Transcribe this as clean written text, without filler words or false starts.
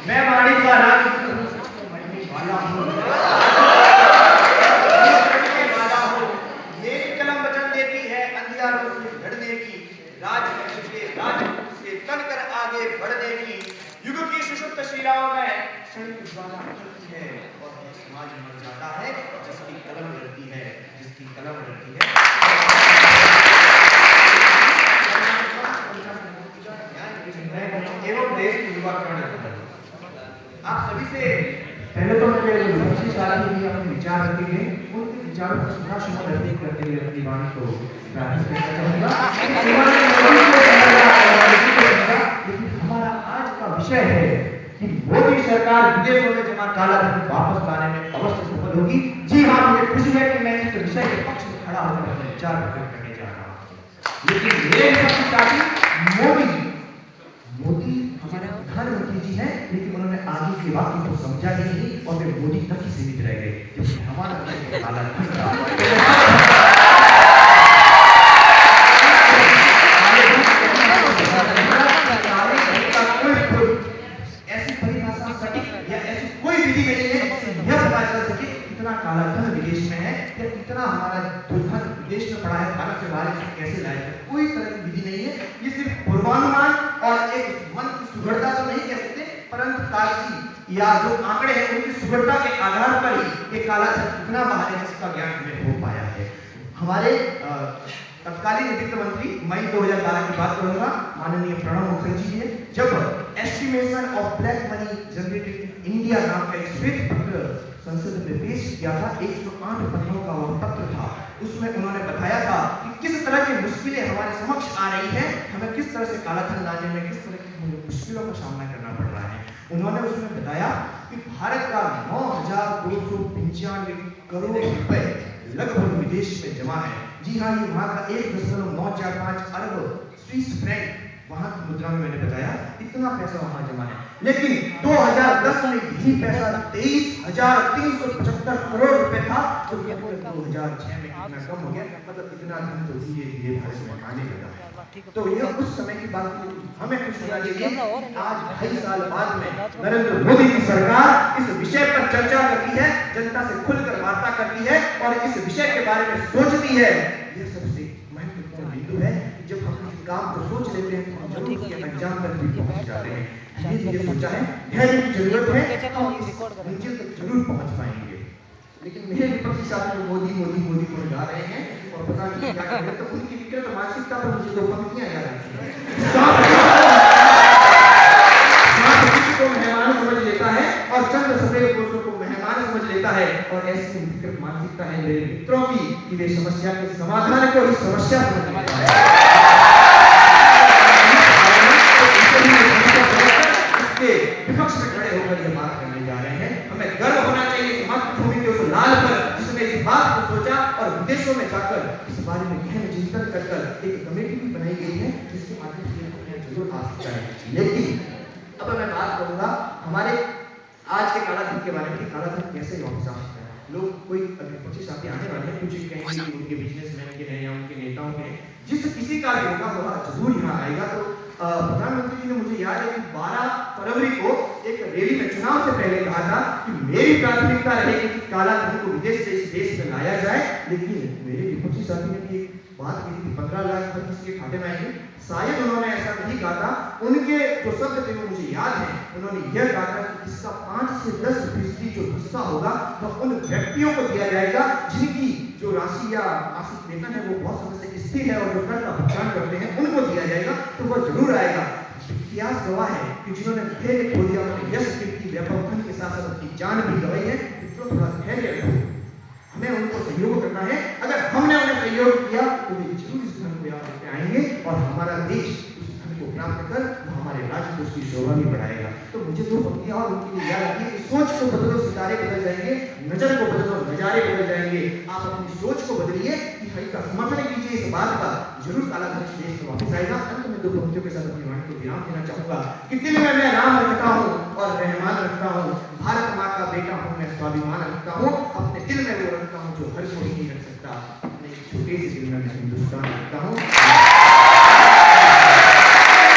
मैं वाणी का राज मरने वाला हूँ, ये कलम वचन देती है अंधियारों से लड़ने की, राज से तनकर आगे बढ़ने की, युग की सुषुप्त शिलाओं में क्षणिक ज्वाला उठती है और समाज मर जाता है जिसकी कलम लड़ती है, जिसकी कलम लड़ती है। एवं देश की युवा आप सभी से पहले तो मेरे विपक्षी साथी भी अपने विचार रखेंगे, उनके विचारों को सुना करते हुए अपनी वाणी को प्रारंभ करना चाहूंगा। लेकिन हमारा आज का विषय है कि मोदी सरकार विदेशों में जमा काला धन वापस लाने में अवश्य सफल होगी। जी हाँ, मुझे खुशी है कि मैं इस विषय के पक्ष में खड़ा होकर अपने विचार व्यक्त करने जा रहा हूँ। लेकिन मेरे विपक्षी साथी मोदी हमारे प्रधानमंत्री जी हैं, लेकिन उन्होंने आगे के वाक्य को समझा ही नहीं और वे मोदी तक ही सीमित रह गए, जबकि हमारा काला धन था। ऐसी परिभाषा सटीक या ऐसी कोई विधि नहीं है जिससे यह पता चल सके इतना काला धन विदेश में है या इतना हमारा धन विदेश में पड़ा है, भारत से बाहर कैसे लाया जाए, कोई तरह की विधि नहीं है। ये सिर्फ पूर्वानुमान और एक मन की सुगढ़ता तो नहीं कह सकते, परंतु कागजी या जो आंकड़े हैं उनकी सुगढ़ता के आधार पर ही ये काला धन कितना बाहर है जिसका ज्ञान हमें हो पाया है। हमारे तत्कालीन वित्त मंत्री मई 2012 की बात करूंगा, माननीय प्रणब मुखर्जी जी ने जब estimation of black money generated in India नाम का एक श्वेत पत्र संसद में पेश किया था। 108 पन्नों का वह पत्र था। उसमें उन्होंने बताया था कि किस तरह की मुश्किलें हमारे समक्ष आ रही हैं, हमें किस तरह से काला धन लाने में किस तरह की मुश्किलों का सामना करना पड़ रहा है। उन्होंने उसमें बताया कि भारत का 9,295 करोड़ रुपए लगभग विदेश में जमा है। जी हाँ, ये वहां का 1.945 अरब स्विस फ्रैंक वहां की मुद्रा में मैंने बताया इतना पैसा वहां जमा है। लेकिन 2010 में यही पैसा 23,375 करोड़ रुपए था, जो 2006 में कितना कम हो गया, मतलब इतना धन तो धीरे धीरे भारत में आने लगा। तो यह उस समय की बात थी। हमें कुछ होना चाहिए। आज 2.5 साल बाद में नरेंद्र मोदी की सरकार इस विषय पर चर्चा करती है, जनता से खुलकर वार्ता करती है और इस विषय के बारे में सोचती है। यह सबसे महत्वपूर्ण बिंदु है। जब हम किसी काम को सोच लेते हैं तो हम जरूर उसके अंजाम तक भी पहुंच जाते हैं। धीरे सोचा है, धैर्य की जरूरत है, हम इस मंजिल तक जरूर पहुंच पाएंगे। लेकिन मेरे विपक्षी साथी मोदी मोदी मोदी को गा रहे हैं और पता नहीं क्या कर रहे हैं, तो उनकी विकृत मानसिकता पर मुझे 2 पंक्तियां याद आती हैं। को मेहमान समझ लेता है और चंद्र सफेद कोसों को मेहमान समझ लेता है, और ऐसी विकृत मानसिकता है मेरे मित्रों की कि वे समस्या के समाधान को ही समस्या समझ लेते हैं। विपक्ष में खड़े होकर ये बात करने जा रहे हैं। हमें गर्व होना चाहिए इस मातृभूमि के उस लाल पर जिसने इस बात को सोचा और विदेशों में जाकर इस बारे में गहन चिंतन कर एक कमेटी भी बनाई गई है जिसके माध्यम से जरूर आ सकता है। लेकिन अब मैं बात करूंगा हमारे आज के काला धन के बारे में। काला धन कैसे वापस आ सकता है? लोग कोई विपक्षी साथी आने वाले हैं, कुछ कहेंगे कि उनके बिजनेसमैन के हैं या उनके नेताओं के हैं, जिस किसी का भी होगा वह जरूर यहाँ आएगा। तो प्रधानमंत्री जी ने मुझे याद है कि 12 फरवरी को एक रैली में चुनाव से पहले कहा था कि मेरी प्राथमिकता रहेगी कि काला धन को विदेश से इस देश में लाया जाए। लेकिन मेरे विपक्षी साथी ने भी एक बात की थी, 15 लाख धन किसके खाते में आएंगे। शायद उन्होंने ऐसा नहीं कहा था। उनके जो शब्द थे वो मुझे याद है। उन्होंने यह कहा था कि इसका 5 से 10% जो हिस्सा होगा वह उन व्यक्तियों को दिया जाएगा जिनकी जो राशि या मासिक वेतन है वो बहुत समय से स्थिर है और जो कर का भुगतान करते हैं उनको दिया जाएगा। तो वह जरूर आएगा। इतिहास गवाह है कि जिन्होंने धैर्य खो दिया उन्होंने यश कीर्ति वैभव धन के साथ साथ अपनी जान भी गवाई है। तो थोड़ा धैर्य रखो, हमें उनको सहयोग करना है। अगर हमने उन्हें सहयोग किया तो वे जरूर इस धन को यहाँ लेके आएंगे और हमारा देश उस धन को प्राप्त कर हमारे राज्य को उसकी शोभा भी बढ़ाएगा। तो मुझे 2 पंक्तियां और उनके लिए याद आती है कि सोच को बदलो सितारे बदल जाएंगे, नजर को बदलो नजारे बदल जाएंगे। आप अपनी सोच को बदलिए कि हरि का समर्थन कीजिए इस बात का, जरूर काला धन देश में वापस आएगा। अंत में 2 पंक्तियों के साथ अपनी वाणी को विराम देना चाहूंगा कि दिल में मैं राम रखता हूँ और रहमान रखता हूँ, भारत माँ का बेटा हूँ मैं, स्वाभिमान रखता हूँ, अपने दिल में वो रखता हूँ जो हर कोई नहीं रख सकता। अपने छोटे से दिल में मैं हिंदुस्तान रखता हूँ।